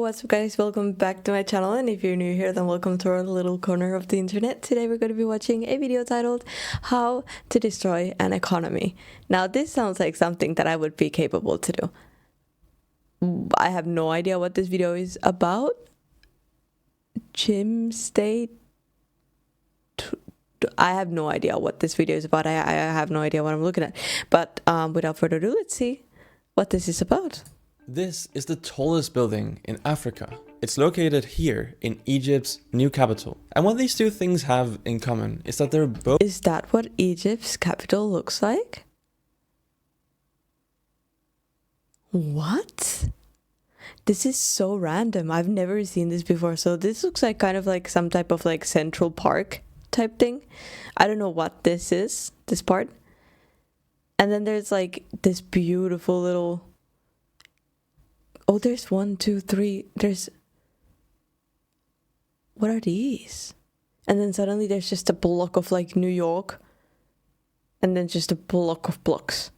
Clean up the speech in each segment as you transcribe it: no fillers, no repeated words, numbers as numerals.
what's up guys, welcome back to my channel, and if you're new here then welcome to our little corner of the internet. Today we're going to be watching a video titled How to Destroy an Economy. Now this sounds like something that I would be capable to do. I have no idea what this video is about. Gym state. I have no idea what this video is about. I have no idea what I'm looking at. But without further ado, let's see what this is about. This is the tallest building in Africa. It's located here in Egypt's new capital. And what these two things have in common is that they're both... Is that what Egypt's capital looks like? What? This is so random. I've never seen this before. So this looks like kind of like some type of like Central Park type thing. I don't know what this is, this part. And then there's like this beautiful little... Oh, there's 1, 2, 3. There's... What are these? And then suddenly there's just a block of like New York. And then just a block of blocks.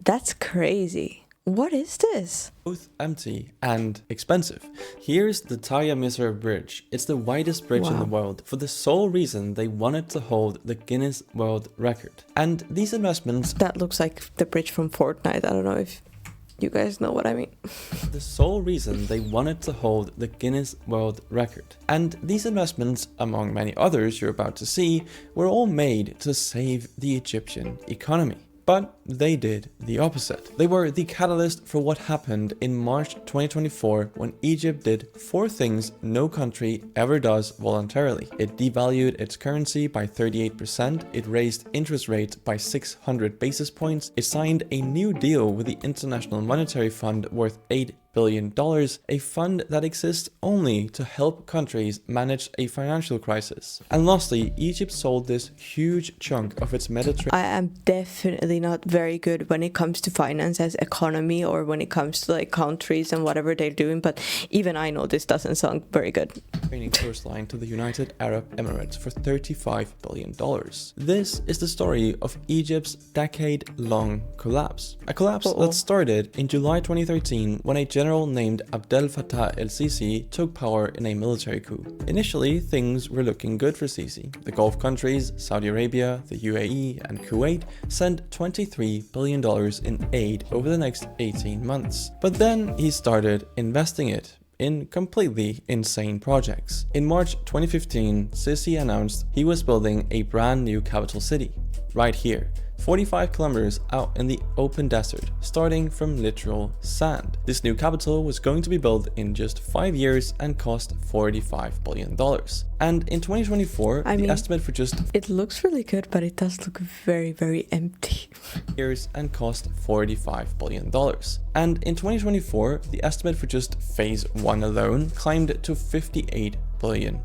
That's crazy. What is this? Both empty and expensive. Here's the Taya Misr Bridge. It's the widest bridge in the world for the sole reason they wanted to hold the Guinness World Record. And these investments... That looks like the bridge from Fortnite. I don't know if you guys know what I mean. The sole reason they wanted to hold the Guinness World Record. And these investments, among many others you're about to see, were all made to save the Egyptian economy. But they did the opposite. They were the catalyst for what happened in March 2024 when Egypt did 4 things no country ever does voluntarily. It devalued its currency by 38%, it raised interest rates by 600 basis points, it signed a new deal with the International Monetary Fund worth $8 billion, a fund that exists only to help countries manage a financial crisis. And lastly, Egypt sold this huge chunk of its Mediterranean... I am definitely not very good when it comes to finance as economy or when it comes to like countries and whatever they're doing, but even I know this doesn't sound very good. Coastline to the United Arab Emirates for $35 billion. This is the story of Egypt's decade-long collapse. A collapse that started in July 2013 when a general named Abdel Fattah el-Sisi took power in a military coup. Initially, things were looking good for Sisi. The Gulf countries, Saudi Arabia, the UAE, and Kuwait sent $23 billion in aid over the next 18 months. But then he started investing it in completely insane projects. In March 2015, Sisi announced he was building a brand new capital city, right here, 45 kilometers out in the open desert, starting from literal sand. This new capital was going to be built in just 5 years and cost $45 billion. And in 2024, the estimate for just... It looks really good, but it does look very, very empty. years and cost $45 billion. And in 2024, the estimate for just phase 1 alone climbed to $58 billion.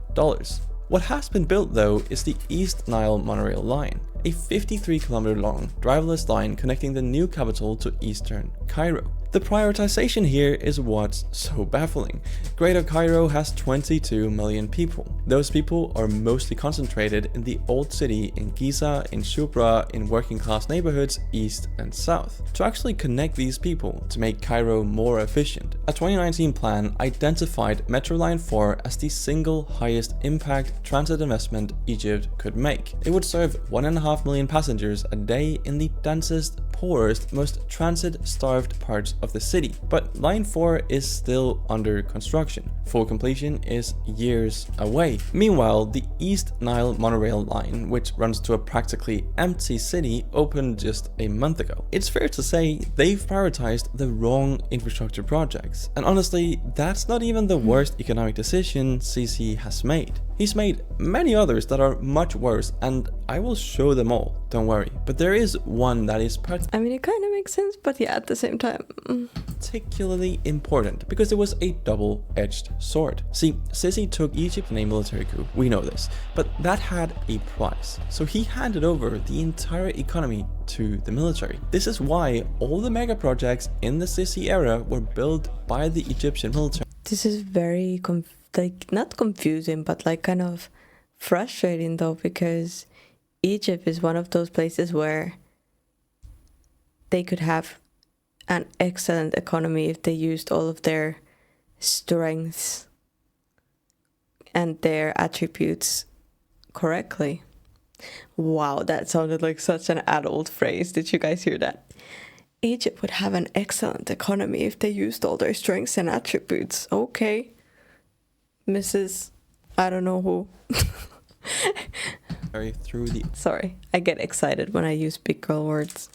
What has been built though is the East Nile monorail line, a 53-kilometer long driverless line connecting the new capital to eastern Cairo. The prioritization here is what's so baffling. Greater Cairo has 22 million people. Those people are mostly concentrated in the old city in Giza, in Shubra, in working class neighborhoods east and south. To actually connect these people to make Cairo more efficient, a 2019 plan identified Metro Line 4 as the single highest impact transit investment Egypt could make. It would serve 1.5 million passengers a day in the densest, poorest, most transit-starved parts of the city. But Line 4 is still under construction. Full completion is years away. Meanwhile, the East Nile monorail line, which runs to a practically empty city, opened just a month ago. It's fair to say they've prioritized the wrong infrastructure projects. And honestly, that's not even the worst economic decision Sisi has made. He's made many others that are much worse, and I will show them all, don't worry. But there is one that is I mean, it kind of makes sense, but yeah, at the same time... particularly important because it was a double-edged sword. See, Sisi took Egypt in a military coup, we know this, but that had a price. So he handed over the entire economy to the military. This is why all the mega projects in the Sisi era were built by the Egyptian military. This is very, not confusing, but like kind of frustrating though, because Egypt is one of those places where they could have an excellent economy if they used all of their strengths and their attributes correctly. Wow, that sounded like such an adult phrase. Did you guys hear that? Egypt would have an excellent economy if they used all their strengths and attributes. Okay. Mrs. I don't know who. Through the Sorry, I get excited when I use big girl words.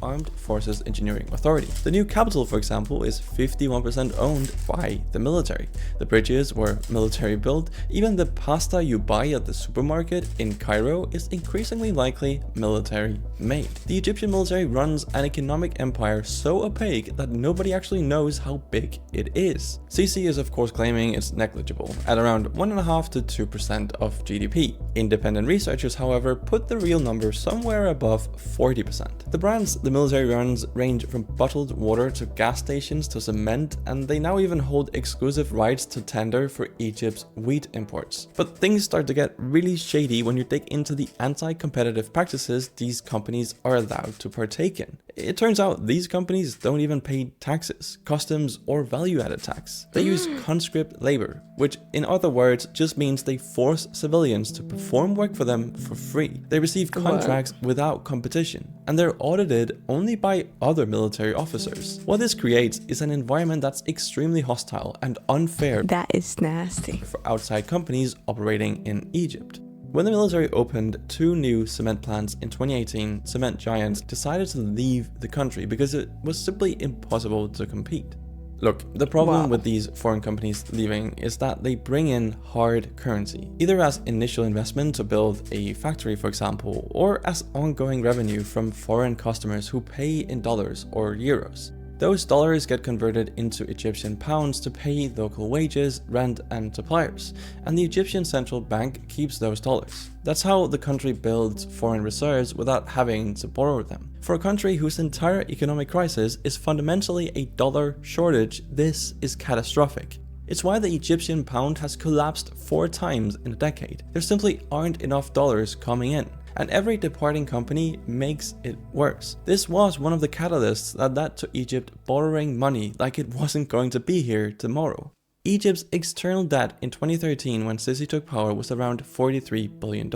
Armed Forces Engineering Authority. The new capital, for example, is 51% owned by the military. The bridges were military built. Even the pasta you buy at the supermarket in Cairo is increasingly likely military made. The Egyptian military runs an economic empire so opaque that nobody actually knows how big it is. Sisi is of course claiming it's negligible, at around 1.5% to 2% of GDP. Independent researchers, however, put the real number somewhere above 40%. The brands the military runs range from bottled water to gas stations to cement, and they now even hold exclusive rights to tender for Egypt's wheat imports. But things start to get really shady when you dig into the anti-competitive practices these companies are allowed to partake in. It turns out these companies don't even pay taxes, customs, or value-added tax. They use conscript labor, which in other words just means they force civilians to perform work for them for free. They receive contracts without competition, and they're audited only by other military officers. What this creates is an environment that's extremely hostile and unfair. That is nasty. For outside companies operating in Egypt. When the military opened 2 new cement plants in 2018, cement giants decided to leave the country because it was simply impossible to compete. Look, the problem with these foreign companies leaving is that they bring in hard currency, either as initial investment to build a factory, for example, or as ongoing revenue from foreign customers who pay in dollars or euros. Those dollars get converted into Egyptian pounds to pay local wages, rent, and suppliers, and the Egyptian central bank keeps those dollars. That's how the country builds foreign reserves without having to borrow them. For a country whose entire economic crisis is fundamentally a dollar shortage, this is catastrophic. It's why the Egyptian pound has collapsed 4 times in a decade. There simply aren't enough dollars coming in, and every departing company makes it worse. This was one of the catalysts that led to Egypt borrowing money like it wasn't going to be here tomorrow. Egypt's external debt in 2013 when Sisi took power was around $43 billion.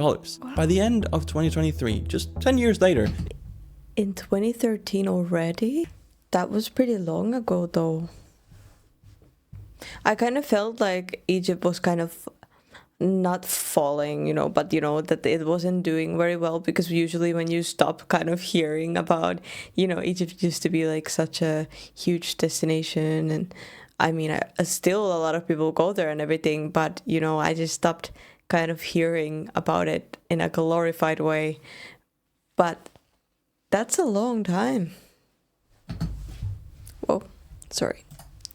By the end of 2023, just 10 years later... In 2013 already? That was pretty long ago though. I kind of felt like Egypt was kind of not falling, but that it wasn't doing very well, because usually when you stop kind of hearing about, Egypt used to be like such a huge destination, and I mean, still a lot of people go there and everything, but I just stopped kind of hearing about it in a glorified way. But that's a long time. Whoa, sorry.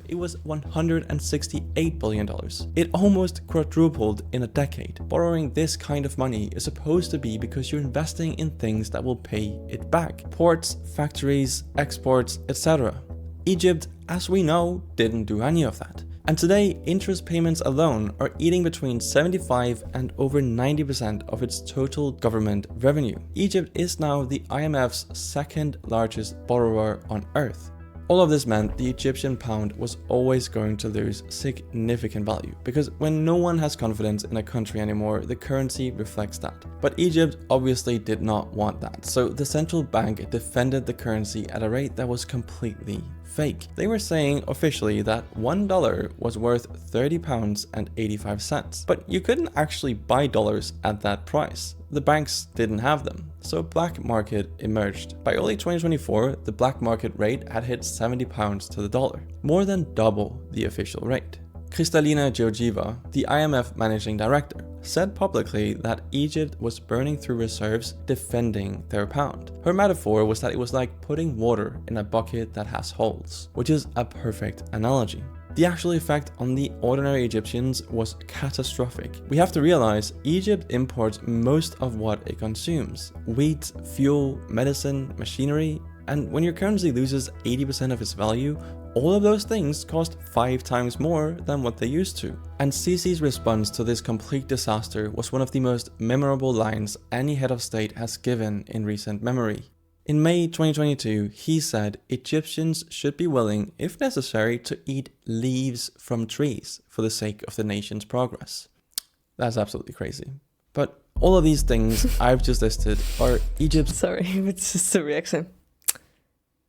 It was $168 billion. It almost quadrupled in a decade. Borrowing this kind of money is supposed to be because you're investing in things that will pay it back. Ports, factories, exports, etc. Egypt, as we know, didn't do any of that. And today, interest payments alone are eating between 75 and over 90% of its total government revenue. Egypt is now the IMF's second largest borrower on earth. All of this meant the Egyptian pound was always going to lose significant value, because when no one has confidence in a country anymore, the currency reflects that. But Egypt obviously did not want that, so the central bank defended the currency at a rate that was completely fake. They were saying officially that $1 was worth 30 pounds and 85 cents, but you couldn't actually buy dollars at that price. The banks didn't have them, so a black market emerged. By early 2024, the black market rate had hit 70 pounds to the dollar, more than double the official rate. Kristalina Georgieva, the IMF managing director, said publicly that Egypt was burning through reserves defending their pound. Her metaphor was that it was like putting water in a bucket that has holes, which is a perfect analogy. The actual effect on the ordinary Egyptians was catastrophic. We have to realize Egypt imports most of what it consumes: wheat, fuel, medicine, machinery, and when your currency loses 80% of its value, all of those things cost 5 times more than what they used to. And Sisi's response to this complete disaster was one of the most memorable lines any head of state has given in recent memory. In May 2022, he said Egyptians should be willing, if necessary, to eat leaves from trees for the sake of the nation's progress. That's absolutely crazy. But all of these things I've just listed are Egypt's Sorry, it's just a reaction.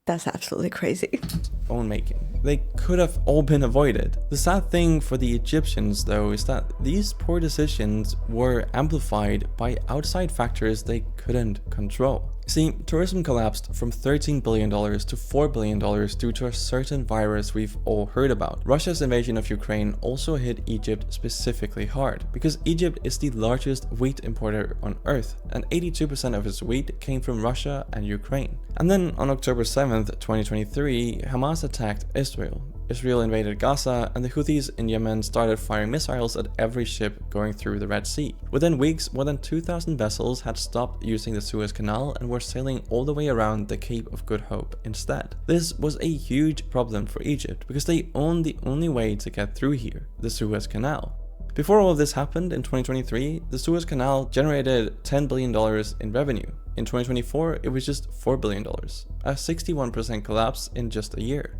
That's absolutely crazy. own making. They could have all been avoided. The sad thing for the Egyptians, though, is that these poor decisions were amplified by outside factors they couldn't control. See, tourism collapsed from $13 billion to $4 billion due to a certain virus we've all heard about. Russia's invasion of Ukraine also hit Egypt specifically hard, because Egypt is the largest wheat importer on earth, and 82% of its wheat came from Russia and Ukraine. And then on October 7th, 2023, Hamas attacked Israel. Israel invaded Gaza, and the Houthis in Yemen started firing missiles at every ship going through the Red Sea. Within weeks, more than 2,000 vessels had stopped using the Suez Canal and were sailing all the way around the Cape of Good Hope instead. This was a huge problem for Egypt, because they owned the only way to get through here, the Suez Canal. Before all of this happened in 2023, the Suez Canal generated $10 billion in revenue. In 2024, it was just $4 billion, a 61% collapse in just a year.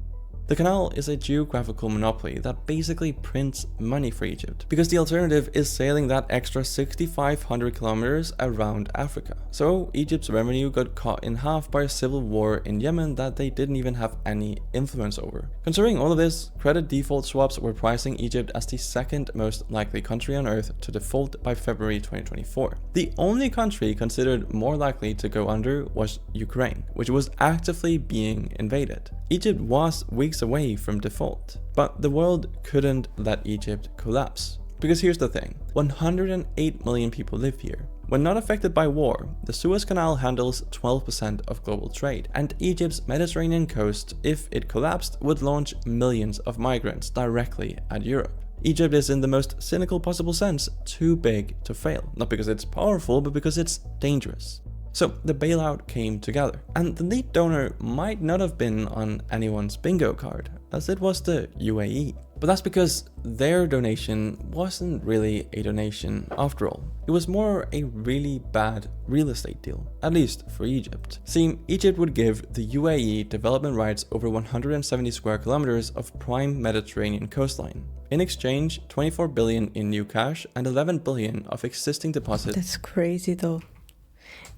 The canal is a geographical monopoly that basically prints money for Egypt, because the alternative is sailing that extra 6,500 kilometers around Africa. So Egypt's revenue got cut in half by a civil war in Yemen that they didn't even have any influence over. Considering all of this, credit default swaps were pricing Egypt as the second most likely country on earth to default by February 2024. The only country considered more likely to go under was Ukraine, which was actively being invaded. Egypt was weeks away from default, but the world couldn't let Egypt collapse. Because here's the thing, 108 million people live here. When not affected by war, the Suez Canal handles 12% of global trade, and Egypt's Mediterranean coast, if it collapsed, would launch millions of migrants directly at Europe. Egypt is, in the most cynical possible sense, too big to fail. Not because it's powerful, but because it's dangerous. So the bailout came together, and the lead donor might not have been on anyone's bingo card, as it was the UAE. But that's because their donation wasn't really a donation after all. It was more a really bad real estate deal, at least for Egypt. See, Egypt would give the UAE development rights over 170 square kilometers of prime Mediterranean coastline. In exchange, 24 billion in new cash and 11 billion of existing deposits. That's crazy though.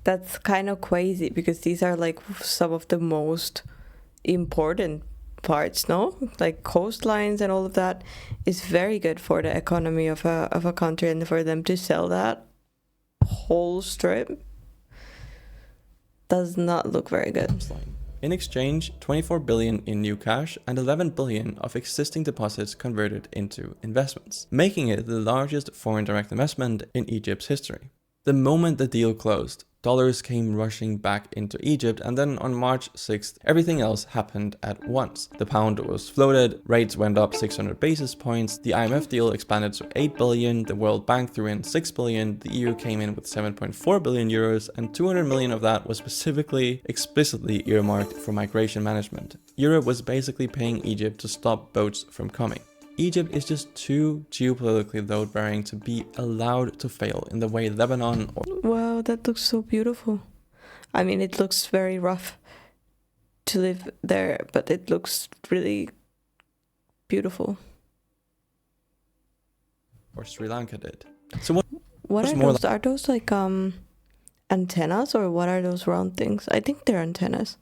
That's kind of crazy, because these are like some of the most important parts, no? Like coastlines and all of that is very good for the economy of a country, and for them to sell that whole strip does not look very good. In exchange, 24 billion in new cash and 11 billion of existing deposits converted into investments, making it the largest foreign direct investment in Egypt's history. The moment the deal closed, dollars came rushing back into Egypt, and then on March 6th, everything else happened at once. The pound was floated, rates went up 600 basis points, the IMF deal expanded to 8 billion, the World Bank threw in 6 billion, the EU came in with 7.4 billion euros, and 200 million of that was explicitly earmarked for migration management. Europe was basically paying Egypt to stop boats from coming. Egypt is just too geopolitically load-bearing to be allowed to fail in the way Lebanon or... Wow, that looks so beautiful. I mean, it looks very rough to live there, but it looks really beautiful. or Sri Lanka did. So what are those? Are those like antennas, or what are those round things? I think they're antennas.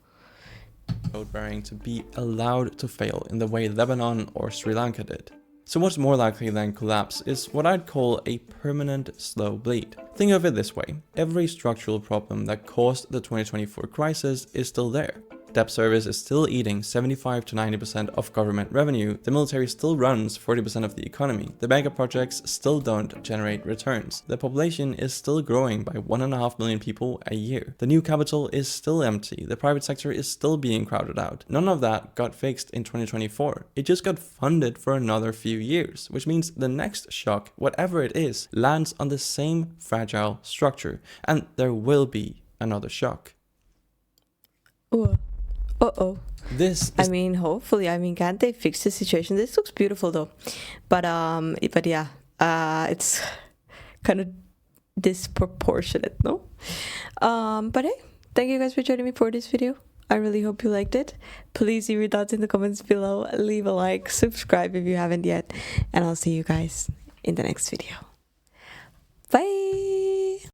Load-bearing to be allowed to fail in the way Lebanon or Sri Lanka did. So what's more likely than collapse is what I'd call a permanent slow bleed. Think of it this way, every structural problem that caused the 2024 crisis is still there. Debt service is still eating 75 to 90% of government revenue, the military still runs 40% of the economy, the mega projects still don't generate returns, the population is still growing by 1.5 million people a year, the new capital is still empty, the private sector is still being crowded out. None of that got fixed in 2024. It just got funded for another few years, which means the next shock, whatever it is, lands on the same fragile structure, and there will be another shock. Ooh. Uh-oh. I mean, hopefully, can't they fix the situation? This looks beautiful though. But yeah, it's kind of disproportionate, no? But hey, thank you guys for joining me for this video. I really hope you liked it. Please leave your thoughts in the comments below, leave a like, subscribe if you haven't yet, and I'll see you guys in the next video. Bye!